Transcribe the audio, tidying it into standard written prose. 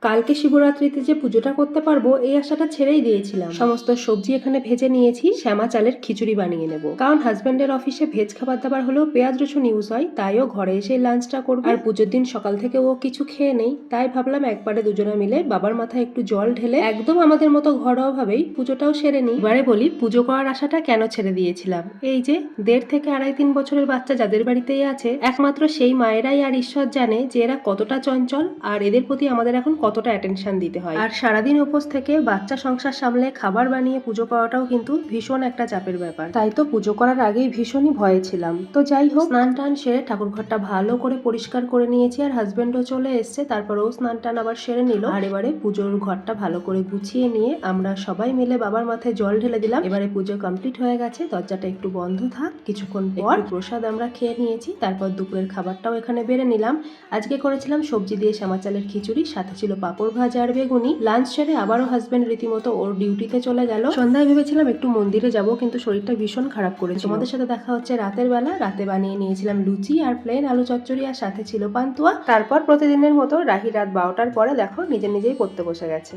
কালকে শিবরাত্রিতে যে পুজোটা করতে পারবো এই আশাটা ছেড়েই দিয়েছিলাম। সমস্ত সবজি এখানে ভেজে নিয়েছি, শ্যামা চালের খিচুড়ি বানিয়ে নেব। কারণ হাজবেন্ডের অফিসে ভেজ খাবার দাবার হলেও পেঁয়াজ রসুন ইউজ হয়, তাইও ঘরে এসে লাঞ্চটা করবো। আর পুজোর দিন সকাল থেকে ও কিছু খেয়ে নেই, তাই ভাবলাম একবারে দুজনে মিলে বাবার মাথায় একটু জল ঢেলে একদম আমাদের মতো ঘরোয়া ভাবেই পুজোটাও সেরে নিই। এবারে বলি পুজো করার আশাটা কেন ছেড়ে দিয়েছিলাম। এই যে 1.5 থেকে 2.5-3 বছরের বাচ্চা যাদের বাড়িতেই আছে, একমাত্র সেই মায়েরাই আর ঈশ্বর জানে যে এরা কতটা চঞ্চল আর এদের প্রতি আমাদের এখন কতটা অ্যাটেনশন দিতে হয়। আর সারাদিন উপোস থেকে বাচ্চা সংসার সামলে খাবার বানিয়ে পুজো করাটাও কিন্তু ভীষণ একটা চাপের ব্যাপার। তাই তো পুজো করার আগেই ভীষণই ভয়ে ছিলাম। তো যাই হোক, স্নান টান সেরে ঠাকুর ঘরটা ভালো করে পরিষ্কার করে নিয়েছি, আর হাজবেন্ডও চলে এসছে, তারপর ও স্নান টান আবার সেরে নিল। আর এবারে পুজোর ঘরটা ভালো করে গুছিয়ে নিয়ে আমরা সবাই মিলে বাবার মাথায় জল ঢেলে দিলাম। এবারে পুজো কমপ্লিট হয়ে গেছে, দরজাটা একটু বন্ধ থাক, কিছুক্ষণ পর প্রসাদ আমরা খেয়ে নিয়েছি। তারপর দুপুরের খাবারটাও এখানে বেড়ে নিলাম। আজকে করেছিলাম সবজি দিয়ে শ্যামা চালের খিচুড়ি, সাথে ছিল পাঁপড় ভাজা আর বেগুনি। লাঞ্চ সেরে আবারও হাজবেন্ড রীতিমতো ওর ডিউটিতে চলে গেল। সন্ধ্যায় ভেবেছিলাম একটু মন্দিরে যাব, কিন্তু শরীরটা ভীষণ খারাপ করেছিল। তোমাদের সাথে দেখা হচ্ছে রাতের বেলা। রাতে বানিয়ে নিয়েছিলাম লুচি আর প্লেন আলু চচ্চড়ি, আর সাথে ছিল পান্তুয়া। তারপর প্রতিদিনের মতো রাহি রাত 12টার পরে দেখো নিজে নিজেই পড়তে বসে গেছে।